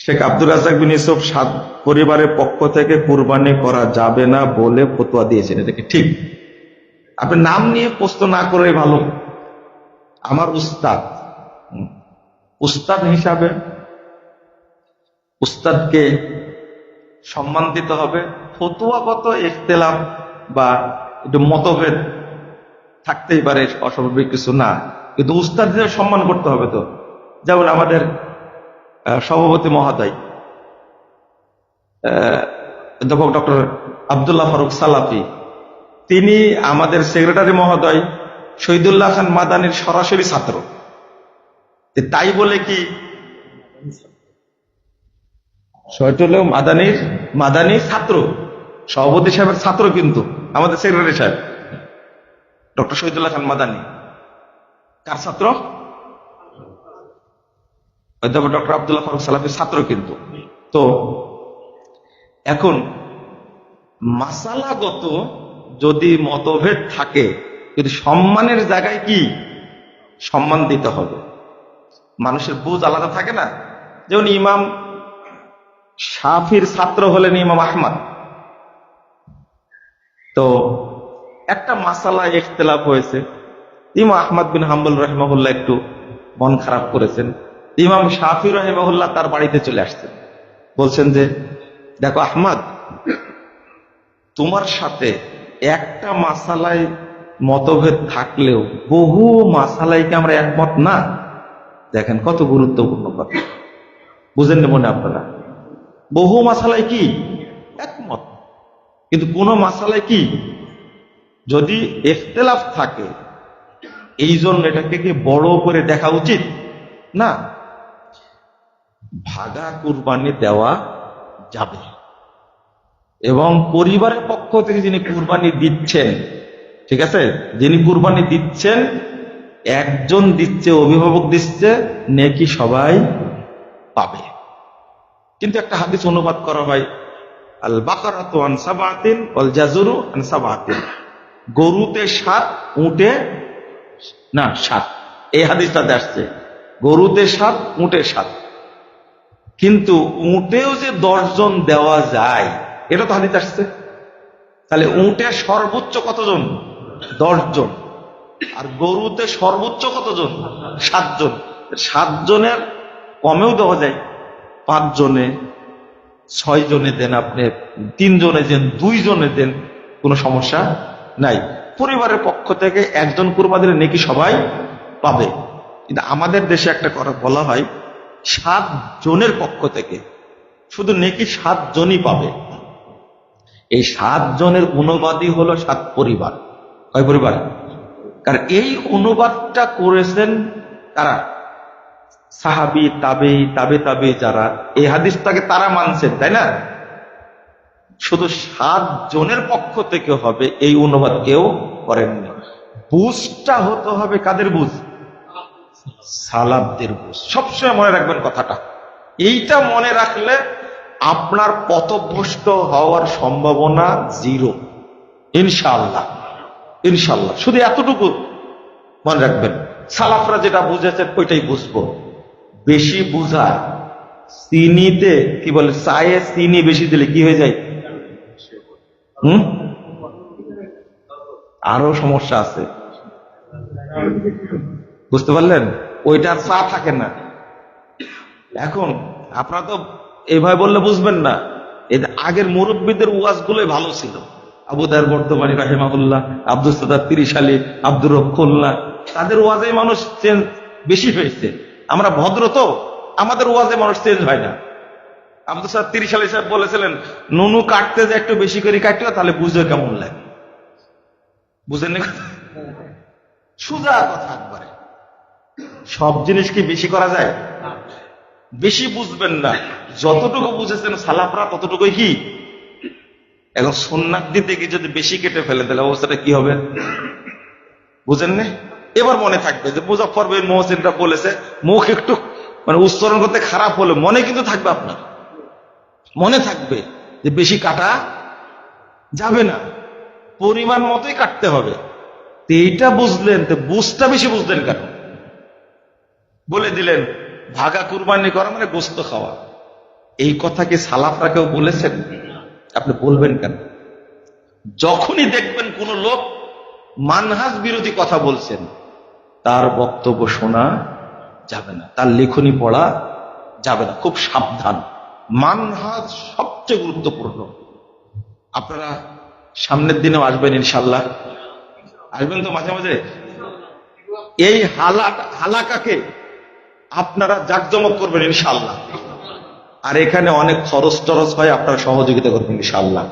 শেখ আব্দুর রাজ্জাক বিন ইউসুফ সাদ পরিবারের পক্ষ থেকে কুরবানি করা যাবে না বলে ফতোয়া দিয়েছেন, এটা কি ঠিক? আপনি নাম নিয়ে প্রশ্ন না করে ভালো। আমার উস্তাদ, উস্তাদ হিসাবে উস্তাদকে সম্মান দিতে হবে। ফতোয়াগত ইখতিলাফ বা একটু মতভেদ থাকতেই পারে, অস্বাভাবিক কিছু না, কিন্তু উস্তাদদের সম্মান করতে হবে। তো যেমন আমাদের সভাপতি মহোদয় অধ্যাপক ডক্টর আব্দুল্লাহ ফারুক সালাফি, তিনি আমাদের সেক্রেটারি মহোদয় শহীদুল্লাহ খান মাদানির সরাসরি ছাত্র। তাই বলে কি শহীদুল্লাহ মাদানির ছাত্র, সভাপতি সাহেবের ছাত্র, কিন্তু আমাদের সেক্রেটারি সাহেব ডক্টর শহীদুল্লাহ খান মাদানি কার ছাত্র? অধ্যাপক ডক্টর আব্দুল্লাহ ফারুক সালাফির ছাত্র কিন্তু। তো এখন মাসালাগত যদি মতভেদ থাকে, কিন্তু সম্মানের জায়গায় কি সম্মান দিতে হবে। মানুষের বুঝ আলাদা থাকে না। যেমন ইমাম শাফির ছাত্র হলেন ইমাম আহমদ, তো একটা মাসালায় ইখতিলাফ হয়েছে, ইমাম আহমদ বিন হাম্বল রাহিমাহুল্লাহ একটু মন খারাপ করেছেন। ইমাম শাফি রাহিমাহুল্লাহ তার বাড়িতে চলে আসছেন, বলছেন যে দেখো আহমদ, তোমার সাথে একটা মাসালায় মতভেদ থাকলেও বহু মাসালায় কি আমরা একমত না? দেখেন কত গুরুত্বপূর্ণ কথা, বুঝেন না মনে আপনারা? বহু মাসালায় কি একমত, কিন্তু কোন মাসালায় কি যদি ইখতিলাফ থাকে, এই জন্য এটাকে কি বড় করে দেখা উচিত না। ভাগা কুরবানি দেওয়া যাবে, এবং পরিবারের পক্ষ থেকে যিনি কুরবানি দিচ্ছেন, ঠিক আছে, যিনি কুরবানি দিচ্ছেন, একজন দিচ্ছে, অভিভাবক দিচ্ছে, নেকি সবাই পাবে। কিন্তু একটা হাদিস অনুবাদ করা হয়, আল বাকারাতু আন সাবাতিন ওয়াল জাজুরু আন সাবাতিন, গরুতে 7, উটে না 7। এই হাদিসটাতে আসছে গরুতে 7, উটে 7, কিন্তু উটেও যে 10 জন দেওয়া যায়, এটা তো হাদিস আসছে। তাহলে উটে সর্বোচ্চ কতজন? 10 জন। আর গরুতে সর্বোচ্চ কতজন? 7 জন। 7 জনের কমেও দেওয়া যায়, 5 জনে, 6 জনে দেন, আপনি 3 জনে দেন, 2 জনে দেন, কোনো সমস্যা নাই। পরিবারের পক্ষ থেকে একজন কুরবানি দিলে নেকি সবাই পাবে। কিন্তু আমাদের দেশে একটা কথা বলা হয়, 7 জনের পক্ষ থেকে শুধু নেকি 7 জনই পাবে। এই 7 জনের অনুবাদই হলো 7 পরিবার। কয় পরিবার? কারণ এই অনুবাদটা করেছেন তারা সাহাবী, তাবেঈ, তাবে যারা এই হাদিসটাকে তারা মানছেন, তাই না? শুধু 7 জনের পক্ষ থেকে হবে, এই অনুবাদ কেউ করেননি। বুঝটা হতে হবে কাদের বুঝ? সালাফদের বুঝ। সবসময় মনে রাখবেন কথাটা। এইটা মনে রাখলে আপনার পথভ্রষ্ট হওয়ার সম্ভাবনা 0, ইনশাআল্লাহ। ইনশাআল্লাহ শুধু এতটুকু মনে রাখবেন, সালাফরা যেটা বুঝেছেন ওইটাই বুঝবো। বেশি বুঝা, চিনিতে কি বলে, চায়ে চিনি বেশি দিলে কি হয়ে যায়? আরো সমস্যা আছে, বুঝতে পারলেন? ওইটা আর চা থাকে না। এখন আপনারা তো এইভাবে বললে বুঝবেন না। এই আগের মুরব্বীদের ওয়াজ গুলোই ভালো ছিল। আবু দার বর্তমানী রাহিমাহুল্লাহ, আব্দুল সাত্তার 30 আলী, আব্দুর রক্ষুল্লাহ, তাদের ওয়াজে মানুষ চেঞ্জ বেশি হয়েছে। আমরা ভদ্র, তো আমাদের ওয়াজে মানুষ চেঞ্জ হয় না। আব্দুল সাত্তার 30 আলী সাহেব বলেছিলেন, নুনু কাটতে যে একটু বেশি করে কাটতে, তাহলে বুঝে কেমন লাগে। বুঝেন না? সোজা কথা একবারে। সব জিনিস কি বেশি করা যায়? বেশি বুঝবেন না, যতটুকু বুঝেছেন সালাফরা ততটুকুই কি। এখন সুন্নাত দিতে গিয়ে যদি বেশি কেটে ফেলে, তাহলে অবস্থাটা কি হবে? বুঝেন না? এবার মনে থাকবে যে মুজাফফর বিন মুহসিনরা বলেছে, মুখ একটু মানে উচ্চারণ করতে খারাপ হলে মনে কিন্তু থাকবে, আপনার মনে থাকবে যে বেশি কাটা যাবে না, পরিমাণ মতোই কাটতে হবে। এইটা বুঝলেন, তো বুঝটা বেশি বুঝলেন কেন? বলে দিলেন ভাগা কুরবানি করা মানে গোস্ত খাওয়া। এই কথা কি সালাফরা কেউ বলেছেন? আপনি বলবেন কেন? যখনই দেখবেন কোন লোক মানহাজ বিরোধী কথা বলছেন, তার বক্তব্য শোনা যাবে না, তার লেখনী পড়া যাবে না। খুব সাবধান, মানহাজ সবচেয়ে গুরুত্বপূর্ণ। আপনারা সামনের দিনেও আসবেন ইনশাল্লাহ, আসবেন তো মাঝে মাঝে। এই হালাকাকে আপনারা জাকজমক করবেন ইনশাল্লাহ। আর এখানে অনেক খরচ টরচ হয়, আপনারা সহযোগিতা করবেন ইনশাল্লাহ।